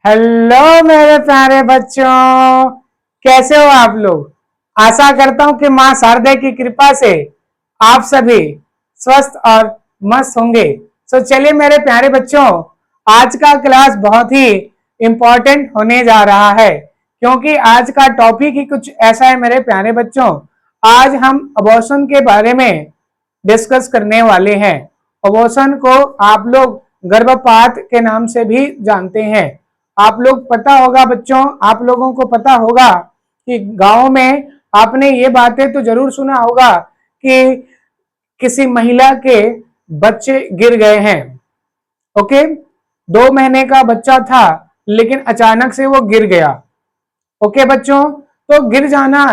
Hello मेरे प्यारे बच्चों, कैसे हो आप लोग। आशा करता हूं कि मां शारदा की कृपा से आप सभी स्वस्थ और मस्त होंगे। तो चलिए मेरे प्यारे बच्चों, आज का क्लास बहुत ही इंपॉर्टेंट होने जा रहा है, क्योंकि आज का टॉपिक ही कुछ ऐसा है मेरे प्यारे बच्चों। आज हम अबॉर्शन के बारे में डिस्कस करने वाले हैं। अबॉर्शन को आप लोग गर्भपात के नाम से भी जानते हैं। आप लोग पता होगा बच्चों, आप लोगों को पता होगा कि गांव में आपने ये बातें तो जरूर सुना होगा कि किसी महिला के बच्चे गिर गए हैं। ओके, 2 महीने का बच्चा था लेकिन अचानक से वो गिर गया। ओके बच्चों, तो गिर जाना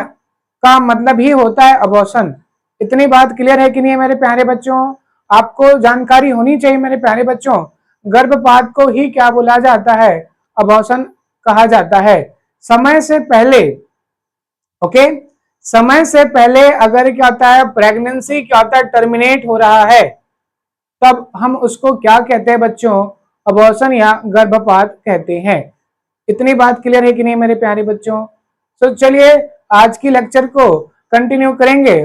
का मतलब ही होता है अबॉर्शन। इतनी बात क्लियर है कि नहीं है मेरे प्यारे बच्चों। आपको जानकारी होनी चाहिए मेरे प्यारे बच्चों। गर्भपात को ही क्या बोला जाता है, अबॉर्शन कहा जाता है। समय से पहले, ओके, समय से पहले अगर क्या होता है, प्रेगनेंसी क्या होता है, टर्मिनेट हो रहा है, तब हम उसको क्या कहते हैं बच्चों, अबॉर्शन या गर्भपात कहते हैं। इतनी बात क्लियर है कि नहीं मेरे प्यारे बच्चों। तो चलिए आज की लेक्चर को कंटिन्यू करेंगे।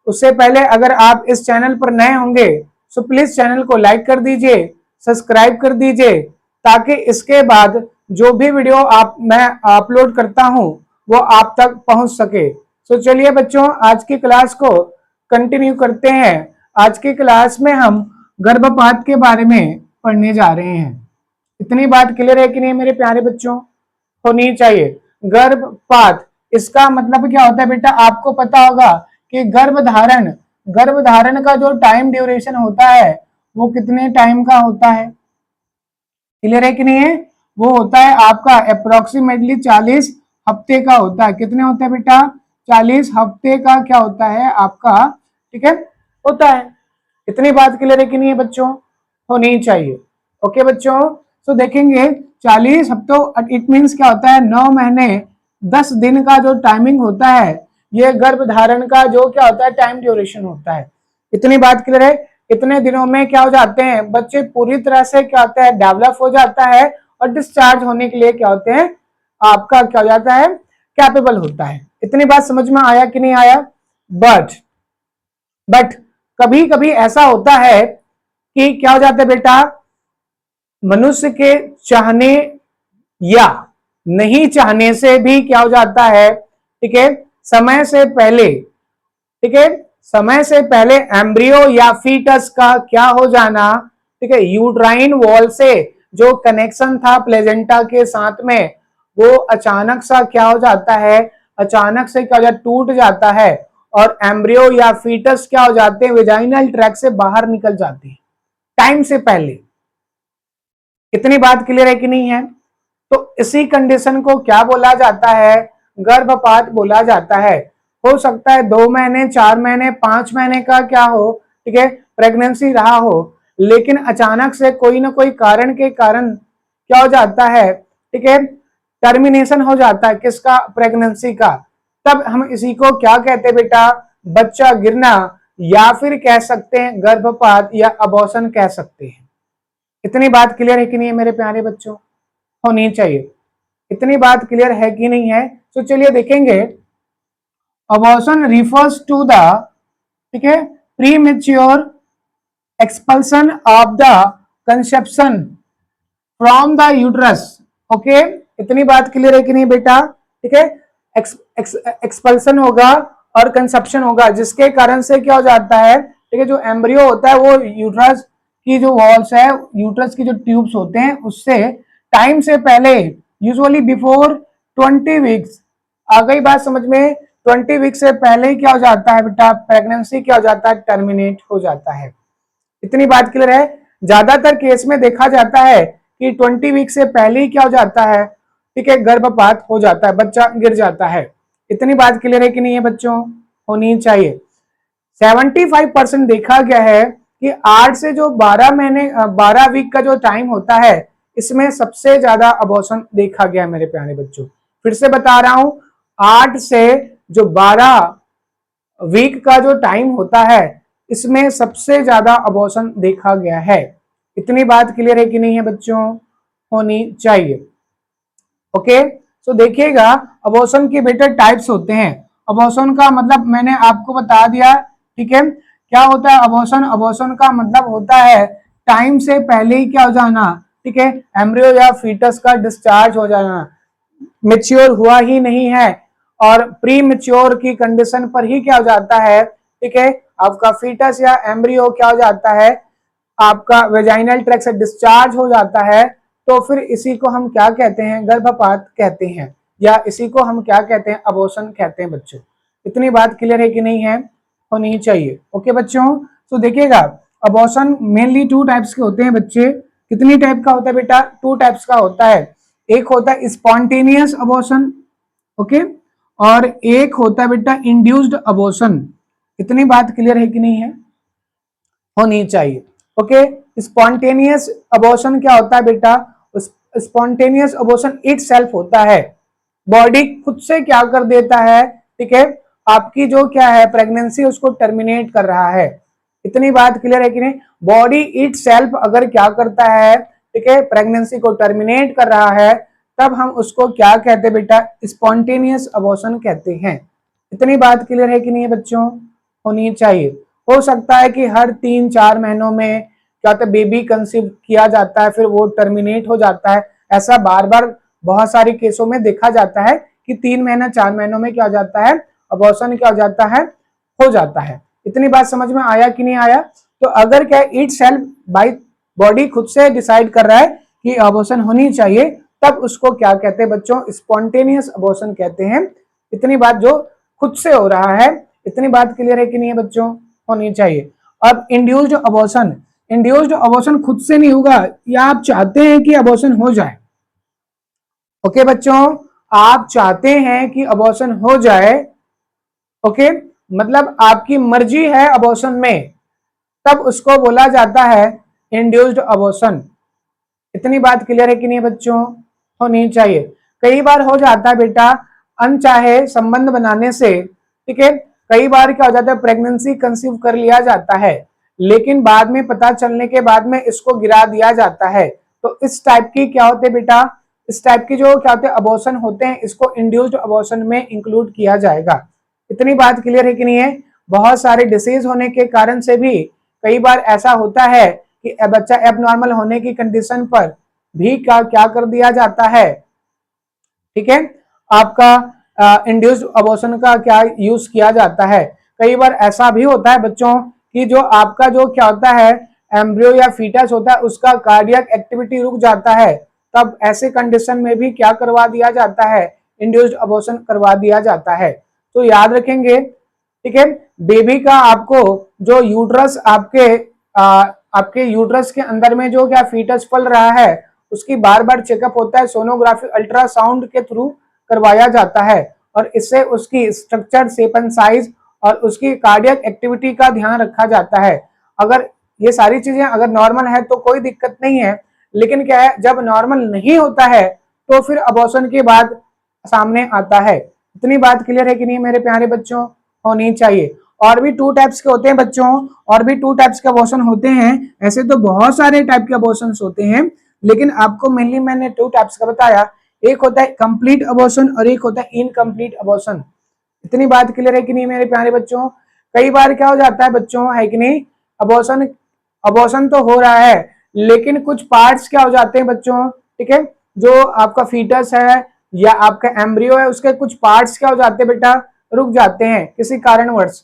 उससे पहले अगर आप इस चैनल पर नए होंगे तो प्लीज चैनल को लाइक कर दीजिए, सब्सक्राइब कर दीजिए, ताकि इसके बाद जो भी वीडियो मैं अपलोड करता हूं वो आप तक पहुंच सके। तो चलिए बच्चों, आज की क्लास को कंटिन्यू करते हैं। आज की क्लास में हम गर्भपात के बारे में पढ़ने जा रहे हैं। इतनी बात क्लियर है कि नहीं मेरे प्यारे बच्चों, होनी चाहिए। गर्भपात, इसका मतलब क्या होता है बेटा, आपको पता होगा कि गर्भधारण गर्भधारण का जो टाइम ड्यूरेशन होता है वो कितने टाइम का होता है, क्लियर है कि नहीं है। वो होता है आपका अप्रोक्सीमेटली 40 हफ्ते का होता है। कितने होते हैं बेटा, 40 हफ्ते का क्या होता है आपका, ठीक है, होता है। इतनी बात क्लियर है कि नहीं है बच्चों, होनी चाहिए। ओके बच्चों, तो देखेंगे 40 हफ्तों, इट मीन्स क्या होता है, 9 महीने 10 दिन का जो टाइमिंग होता है, ये गर्भधारण का जो क्या होता है, टाइम ड्यूरेशन होता है। इतनी बात क्लियर है। इतने दिनों में क्या हो जाते हैं बच्चे, पूरी तरह से क्या होता है, डेवलप हो जाता है और डिस्चार्ज होने के लिए क्या होते हैं, आपका क्या हो जाता है, कैपेबल होता है। इतनी बात समझ में आया कि नहीं आया। बट कभी कभी ऐसा होता है कि क्या हो जाता है बेटा, मनुष्य के चाहने या नहीं चाहने से भी क्या हो जाता है, ठीक है, समय से पहले, ठीक है, समय से पहले एम्ब्रियो या फीटस का क्या हो जाना, ठीक है, यूट्राइन वॉल से जो कनेक्शन था प्लेजेंटा के साथ में, वो अचानक सा क्या हो जाता है, अचानक से क्या हो जाता, टूट जाता है और एम्ब्रियो या फीटस क्या हो जाते हैं, वेजाइनल ट्रैक से बाहर निकल जाते हैं टाइम से पहले। इतनी बात क्लियर है कि नहीं है। तो इसी कंडीशन को क्या बोला जाता है, गर्भपात बोला जाता है। हो सकता है 2 महीने, 4 महीने, 5 महीने का क्या हो, ठीक है, प्रेगनेंसी रहा हो, लेकिन अचानक से कोई ना कोई कारण के कारण क्या हो जाता है, ठीक है, टर्मिनेशन हो जाता है किसका, प्रेगनेंसी का। तब हम इसी को क्या कहते हैं बेटा, बच्चा गिरना, या फिर कह सकते हैं गर्भपात या अबॉर्शन कह सकते हैं। इतनी बात क्लियर है कि नहीं है मेरे प्यारे बच्चों, होनी चाहिए। इतनी बात क्लियर है कि नहीं है। तो चलिए देखेंगे, अबॉर्शन रिफर्स टू द, ठीक है, premature expulsion of the conception from the uterus. Okay, इतनी बात क्लियर है कि नहीं बेटा, ठीक है, एक्सपल्सन होगा और कंसेप्शन होगा, जिसके कारण से क्या हो जाता है, ठीक है, जो एम्ब्रियो होता है वो यूट्रस की जो वॉल्स है, यूट्रस की जो ट्यूब्स होते हैं, उससे टाइम से पहले, यूजुअली बिफोर 20 वीक्स, आ गई बात समझ में, 20 वीक से पहले ही क्या हो जाता है बेटा, प्रेगनेंसी क्या हो जाता है, टर्मिनेट हो जाता है। इतनी बात क्लियर है। ज्यादातर केस में देखा जाता है कि 20 वीक से पहले ही क्या हो जाता है, ठीक है, गर्भपात हो जाता है, बच्चा गिर जाता है। इतनी बात क्लियर है कि नहीं है बच्चों, होनी चाहिए। 75% देखा गया है कि 8 से जो 12 महीने 12 वीक का जो टाइम होता है, इसमें सबसे ज्यादा अबॉर्शन देखा गया है मेरे प्यारे बच्चों। फिर से बता रहा हूं, 8 से जो 12 वीक का जो टाइम होता है, इसमें सबसे ज्यादा अबॉर्शन देखा गया है। इतनी बात क्लियर है कि नहीं है बच्चों, होनी चाहिए। ओके, तो देखिएगा अबॉर्शन के बेटा टाइप्स होते हैं। अबॉर्शन का मतलब मैंने आपको बता दिया, ठीक है। क्या होता है अबॉर्शन? अबॉर्शन का मतलब होता है टाइम से पहले ही क्या हो जाना, ठीक है, एम्ब्रियो या फीटस का डिस्चार्ज हो जाना, मेच्योर हुआ ही नहीं है और प्री मेच्योर की कंडीशन पर ही क्या हो जाता है, ठीक है, आपका फीटस या एम्ब्रियो क्या हो जाता है, आपका वेजाइनल ट्रैक्ट से डिस्चार्ज हो जाता है, तो फिर इसी को हम क्या कहते हैं, गर्भपात कहते हैं, या इसी को हम क्या कहते हैं, अबॉर्शन कहते हैं बच्चों। इतनी बात क्लियर है कि नहीं है, होनी चाहिए। ओके बच्चों, तो देखिएगा अबॉर्शन मेनली टू टाइप्स के होते हैं बच्चे। कितनी टाइप का होता है बेटा? टू टाइप्स का होता है। एक होता है स्पॉन्टेनियस अबॉर्शन, ओके, और एक होता है बेटा इंड्यूस्ड अबॉर्शन। इतनी बात क्लियर है कि नहीं है, होनी चाहिए। ओके, स्पॉन्टेनियस अबॉर्शन क्या होता है बेटा? स्पॉन्टेनियस अबॉर्शन इट सेल्फ होता है, बॉडी खुद से क्या कर देता है, ठीक है, आपकी जो क्या है प्रेगनेंसी उसको टर्मिनेट कर रहा है। इतनी बात क्लियर है कि नहीं? बॉडी इट सेल्फ अगर क्या करता है, ठीक है, प्रेगनेंसी को टर्मिनेट कर रहा है, तब हम उसको क्या कहते हैं बेटा? स्पॉन्टेनियस अबॉर्शन कहते हैं। इतनी बात क्लियर है कि नहीं है बच्चों, होनी चाहिए। हो सकता है कि हर 3-4 महीनों में क्या होता है बेबी कंसीव किया जाता है, फिर वो टर्मिनेट हो जाता है। ऐसा बार बार बहुत सारे केसों में देखा जाता है कि 3 महीना 4 महीनों में क्या हो जाता है, अबॉर्शन क्या हो जाता है, हो जाता है। इतनी बात समझ में आया कि नहीं आया? तो अगर क्या इट सेल्फ बाई बॉडी खुद से डिसाइड कर रहा है कि अबॉर्शन होनी चाहिए, तब उसको क्या कहते हैं बच्चों? स्पॉन्टेनियस अबॉर्शन कहते हैं। इतनी बात जो खुद से हो रहा है। इतनी बात क्लियर है कि नहीं है बच्चों, होनी चाहिए। अब इंड्यूस्ड अबॉर्शन, इंड्यूस्ड अबॉर्शन खुद से नहीं होगा, या आप चाहते हैं कि अबॉर्शन हो जाए। ओके बच्चों, आप चाहते हैं कि अबॉर्शन हो जाए, ओके, मतलब आपकी मर्जी है अबॉर्शन में, तब उसको बोला जाता है इंड्यूस्ड अबॉर्शन। इतनी बात क्लियर है कि नहीं बच्चों, होनी चाहिए। कई बार हो जाता है बेटा अनचाहे संबंध बनाने से, ठीक है, कई बार क्या हो जाता है प्रेगनेंसी कंसीव कर लिया जाता है, लेकिन बाद में पता चलने के बाद में इसको गिरा दिया जाता है। तो इस टाइप की क्या होते हैं बेटा, इस टाइप की जो क्या होते हैं अबॉर्शन होते हैं, इसको इंड्यूस्ड अबॉर्शन में इंक्लूड किया जाएगा। इतनी बात क्लियर है कि नहीं है? बहुत सारे डिसीज होने के कारण से भी कई बार ऐसा होता है कि बच्चा एबनॉर्मल होने की कंडीशन पर भी क्या क्या कर दिया जाता है, ठीक है, आपका इंड्यूस्ड अबॉर्शन का क्या यूज किया जाता है। कई बार ऐसा भी होता है बच्चों कि जो आपका जो क्या होता है एम्ब्रियो या फीटस होता है उसका कार्डियक एक्टिविटी रुक जाता है, तब ऐसे कंडीशन में भी क्या करवा दिया जाता है, इंड्यूस्ड अबॉर्शन करवा दिया जाता है। तो याद रखेंगे, ठीक है, बेबी का आपको जो यूट्रस आपके यूट्रस के अंदर में जो क्या फीटस पल रहा है उसकी बार बार चेकअप होता है, सोनोग्राफी अल्ट्रासाउंड के थ्रू करवाया जाता है, और इससे उसकी स्ट्रक्चर, शेप एंड साइज और उसकी कार्डियक एक्टिविटी का ध्यान रखा जाता है। अगर ये सारी चीजें अगर नॉर्मल है तो कोई दिक्कत नहीं है, लेकिन क्या है जब नॉर्मल नहीं होता है तो फिर अबॉर्शन के बाद सामने आता है। इतनी बात क्लियर है कि नहीं मेरे प्यारे बच्चों, होनी चाहिए। और भी टू टाइप्स के होते हैं बच्चों, और भी टू टाइप्स के अबॉर्शन होते हैं। ऐसे तो बहुत सारे टाइप के अबॉर्शन होते हैं, लेकिन आपको मेनली मैंने टू टाइप्स का बताया। एक होता है कंप्लीट अबॉर्शन और एक होता है इनकम्प्लीट अबॉर्शन। इतनी बात क्लियर है कि नहीं मेरे प्यारे बच्चों? कई बार क्या हो जाता है बच्चों, है कि नहीं, अबॉर्शन अबॉर्शन तो हो रहा है लेकिन कुछ पार्ट्स क्या हो जाते हैं बच्चों, ठीक है, जो आपका फीटस है या आपका एम्ब्रियो है उसके कुछ पार्ट्स क्या हो जाते हैं बेटा, रुक जाते हैं किसी कारणवश,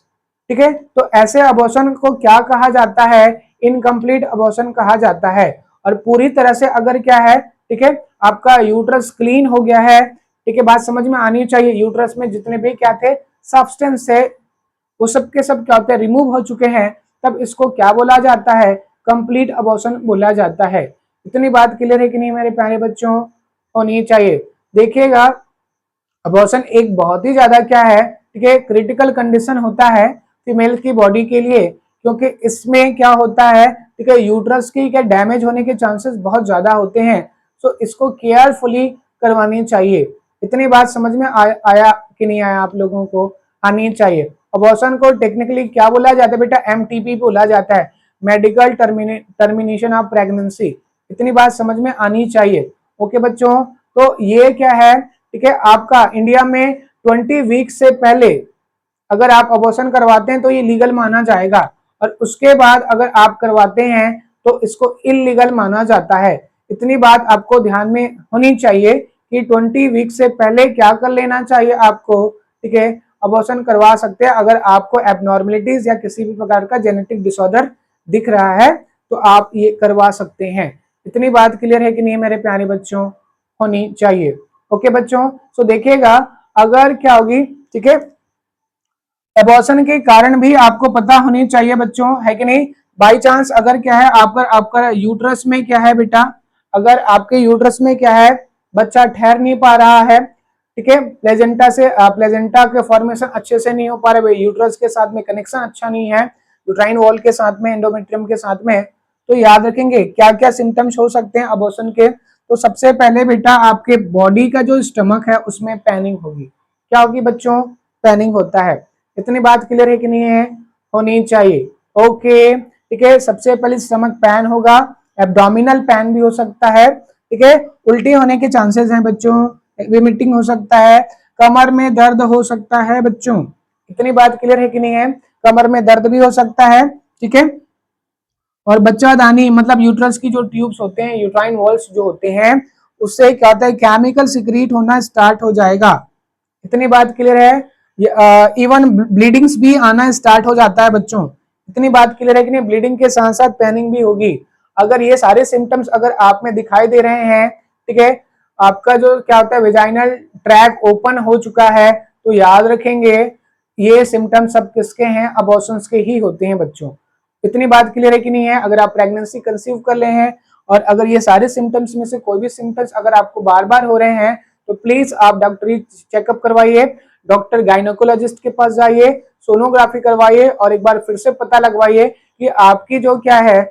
ठीक है। तो ऐसे अबॉर्शन को क्या कहा जाता है, इनकम्प्लीट अबॉर्शन कहा जाता है। और पूरी तरह से अगर क्या है, ठीक है, आपका यूट्रस क्लीन हो गया है, ठीक है, बात समझ में आनी चाहिए, यूट्रस में जितने भी क्या थे सब्सटेंस है वो सब के सब क्या होते हैं, रिमूव हो चुके हैं, तब इसको क्या बोला जाता है, कंप्लीट अबॉर्शन बोला जाता है। इतनी बात क्लियर है कि नहीं मेरे प्यारे बच्चों, होनी चाहिए। देखिएगा अबॉर्शन एक बहुत ही ज्यादा क्या है, ठीक है, क्रिटिकल कंडीशन होता है फीमेल की बॉडी के लिए, क्योंकि इसमें क्या होता है, ठीक है, यूट्रस की क्या डैमेज होने के चांसेस बहुत ज्यादा होते हैं। तो इसको केयरफुली करवानी चाहिए। इतनी बात समझ में आया कि नहीं आया आप लोगों को, आनी चाहिए। अबॉर्शन को टेक्निकली क्या बोला जाता है बेटा, एमटीपी बोला जाता है, मेडिकल टर्मिनेशन ऑफ प्रेगनेंसी। इतनी बात समझ में आनी चाहिए। ओके बच्चों, तो ये क्या है, ठीक है, आपका इंडिया में 20 वीक से पहले अगर आप अबॉर्शन करवाते हैं तो ये लीगल माना जाएगा, और उसके बाद अगर आप करवाते हैं तो इसको इलीगल माना जाता है। इतनी बात आपको ध्यान में होनी चाहिए कि 20 वीक से पहले क्या कर लेना चाहिए आपको, ठीक है, अबॉर्शन करवा सकते हैं अगर आपको एबनॉर्मलिटीज या किसी भी प्रकार का जेनेटिक डिसऑर्डर दिख रहा है तो आप ये करवा सकते हैं। इतनी बात क्लियर है कि नहीं मेरे प्यारे बच्चों, होनी चाहिए। ओके बच्चों, सो देखिएगा अगर क्या होगी, ठीक है, एबॉर्शन के कारण भी आपको पता होनी चाहिए बच्चों, है कि नहीं। बाई चांस अगर क्या है आपका यूट्रस में क्या है बेटा, अगर आपके यूट्रस में क्या है बच्चा ठहर नहीं पा रहा है, ठीक है, प्लेजेंटा के फॉर्मेशन अच्छे से नहीं हो पा रहे, यूट्रस के साथ में कनेक्शन अच्छा नहीं है, यूट्राइन वॉल के साथ में, एंडोमेट्रियम के साथ में, तो याद रखेंगे क्या क्या सिम्टम्स हो सकते हैं अबॉर्शन के। तो सबसे पहले बेटा आपके बॉडी का जो स्टमक है उसमें पैनिंग होगी। क्या होगी बच्चों, पैनिंग होता है। इतनी बात क्लियर है कि नहीं है, होनी चाहिए। ओके, ठीक है, सबसे पहले स्टमक पैन होगा, एब्डोमिनल पैन भी हो सकता है, ठीक है, उल्टी होने के चांसेस हैं बच्चों, वोमिटिंग हो सकता है, कमर में दर्द हो सकता है बच्चों। इतनी बात क्लियर है कि नहीं है, कमर में दर्द भी हो सकता है, ठीक है, और बच्चादानी मतलब यूट्रस की जो ट्यूब्स होते हैं, यूट्राइन वॉल्स जो होते हैं, उससे क्या होता है केमिकल सिक्रीट होना स्टार्ट हो जाएगा। इतनी बात क्लियर है। इवन ब्लीडिंग्स भी आना स्टार्ट हो जाता है बच्चों। इतनी बात क्लियर है कि नहीं, ब्लीडिंग के साथ साथ पेनिंग भी होगी। अगर ये सारे सिम्टम्स अगर आप में दिखाई दे रहे हैं, ठीक है, आपका जो क्या होता है वेजाइनल ट्रैक ओपन हो चुका है, तो याद रखेंगे ये सिम्टम्स सब किसके हैं, अबॉर्शंस के ही होते हैं बच्चों। इतनी बात क्लियर है कि नहीं है। अगर आप प्रेगनेंसी कंसीव कर ले हैं और अगर ये सारे सिम्टम्स में से कोई भी सिम्टम्स अगर आपको बार बार हो रहे हैं तो प्लीज आप डॉक्टरी चेकअप करवाइए, डॉक्टर गायनोकोलॉजिस्ट के पास जाइए, सोनोग्राफी करवाइए और एक बार फिर से पता लगवाइए कि आपकी जो क्या है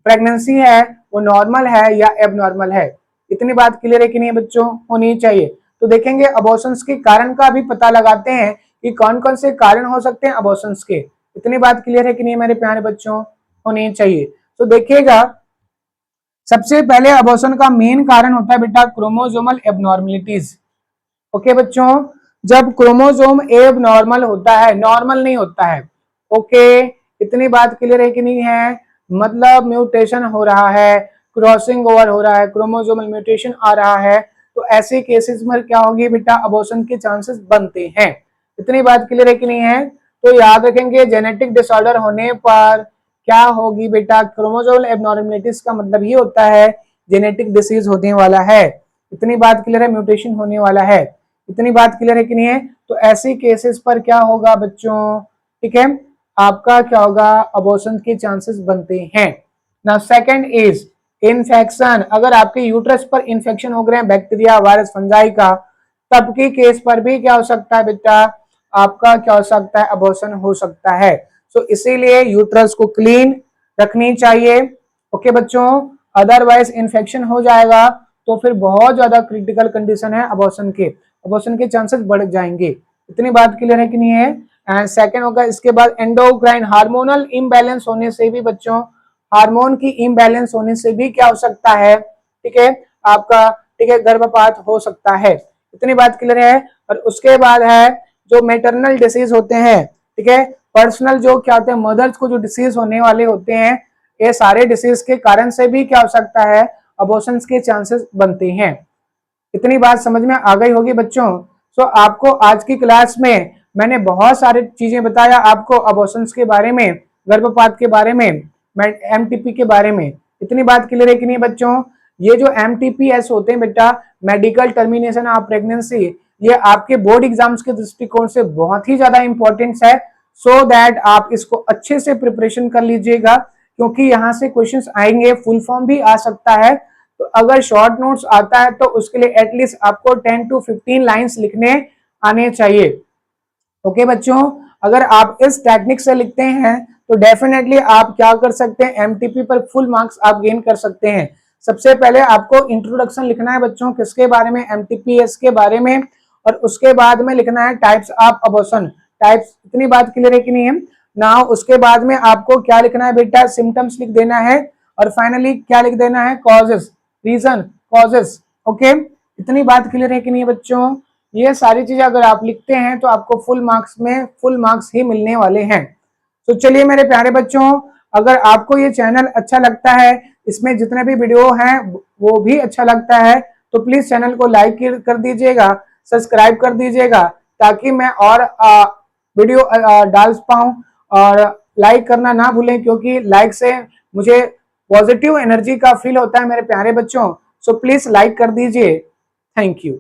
प्रेगनेंसी है वो नॉर्मल है या एबनॉर्मल है। इतनी बात क्लियर है कि नहीं बच्चों, होनी चाहिए। तो देखेंगे अबॉर्शंस के कारण का भी पता लगाते हैं कि कौन कौन से कारण हो सकते हैं अबॉर्शंस के। इतनी बात क्लियर है कि नहीं मेरे प्यारे बच्चों, होनी चाहिए। तो देखिएगा सबसे पहले अबॉर्शन का मेन कारण होता है बेटा क्रोमोसोमल एबनॉर्मलिटीज। ओके बच्चों, जब क्रोमोसोम एब नॉर्मल होता है, नॉर्मल नहीं होता है, ओके, इतनी बात क्लियर है कि नहीं है, मतलब म्यूटेशन हो रहा है, क्रॉसिंग ओवर हो रहा है, क्रोमोसोमल म्यूटेशन आ रहा है, तो ऐसे केसेस में क्या होगी बेटा अबॉर्शन के चांसेस बनते हैं। इतनी बात क्लियर है कि नहीं है। तो याद रखेंगे जेनेटिक डिसऑर्डर होने पर क्या होगी बेटा, क्रोमोसोमल एबनॉर्मलिटीज का मतलब ये होता है जेनेटिक डिसीज होने वाला है। इतनी बात क्लियर है, म्यूटेशन होने वाला है। इतनी बात क्लियर है कि नहीं है। तो ऐसे केसेस पर क्या होगा बच्चों, ठीक है, आपका क्या होगा अबॉर्शन के चांसेस बनते हैं। Now second is infection. अगर आपके यूट्रस पर इन्फेक्शन हो गए हैं बैक्टीरिया वायरस फंजाई का, तब के केस पर भी क्या हो सकता है बेटा, आपका क्या हो सकता है अबॉर्शन हो सकता है। सो इसीलिए यूट्रस को क्लीन रखनी चाहिए। ओके बच्चों, अदरवाइज इन्फेक्शन हो जाएगा तो फिर बहुत ज्यादा क्रिटिकल कंडीशन है अबॉर्शन के, अबॉर्शन के चांसेस बढ़ जाएंगे। इतनी बात क्लियर है कि नहीं है। एंड सेकंड होगा इसके बाद एंडोक्राइन हार्मोनल इम्बैलेंस होने से भी बच्चों, हार्मोन की इम्बैलेंस होने से भी क्या हो सकता है, ठीक है, आपका ठीक है गर्भपात हो सकता है। इतनी बात क्लियर है। और उसके बाद है जो मेटरनल डिसीज होते हैं, ठीक है, पर्सनल जो क्या होते हैं मदर्स को जो डिसीज होने वाले होते हैं, ये सारे डिसीज के कारण से भी क्या हो सकता है अबॉर्शन के चांसेस बनते हैं। इतनी बात समझ में आ गई होगी बच्चों। सो आपको आज की क्लास में मैंने बहुत सारी चीजें बताया आपको अबॉर्शन के बारे में, गर्भपात के बारे में, एमटीपी के बारे में। इतनी बात क्लियर है कि नहीं बच्चों। ये जो एमटीपीएस होते हैं बेटा, मेडिकल टर्मिनेशन ऑफ प्रेगनेंसी, ये आपके बोर्ड एग्जाम्स के दृष्टिकोण से बहुत ही ज्यादा इंपॉर्टेंट है। सो दैट आप इसको अच्छे से प्रिपरेशन कर लीजिएगा, क्योंकि यहाँ से क्वेश्चंस आएंगे, फुल फॉर्म भी आ सकता है। तो अगर शॉर्ट नोट्स आता है तो उसके लिए एटलीस्ट आपको 10 to 15 लाइंस लिखने आने चाहिए। ओके बच्चों, अगर आप इस टेक्निक से लिखते हैं तो डेफिनेटली आप क्या कर सकते हैं, एमटीपी पर फुल मार्क्स आप गेन कर सकते हैं। सबसे पहले आपको इंट्रोडक्शन लिखना है बच्चों, किसके बारे में, एमटीपीएस के बारे में, और उसके बाद में लिखना है टाइप्स ऑफ अबॉर्शन, टाइप्स। इतनी बात क्लियर है कि नहीं है ना। उसके बाद में आपको क्या लिखना है बेटा, सिम्टम्स लिख देना है, और फाइनली क्या लिख देना है, कॉजेस, रीजन, कॉजेस। ओके, इतनी बात क्लियर है कि नहीं बच्चों? ये सारी चीजें अगर आप लिखते हैं तो आपको फुल मार्क्स में फुल मार्क्स ही मिलने वाले हैं। तो चलिए मेरे प्यारे बच्चों, अगर आपको ये चैनल अच्छा लगता है, इसमें जितने भी वीडियो हैं वो भी अच्छा लगता है, तो प्लीज चैनल को लाइक कर दीजिएगा, सब्सक्राइब कर दीजिएगा, ताकि मैं और वीडियो डाल पाऊं। और लाइक करना ना भूलें, क्योंकि लाइक से मुझे पॉजिटिव एनर्जी का फील होता है मेरे प्यारे बच्चों। सो प्लीज लाइक कर दीजिए। Thank you.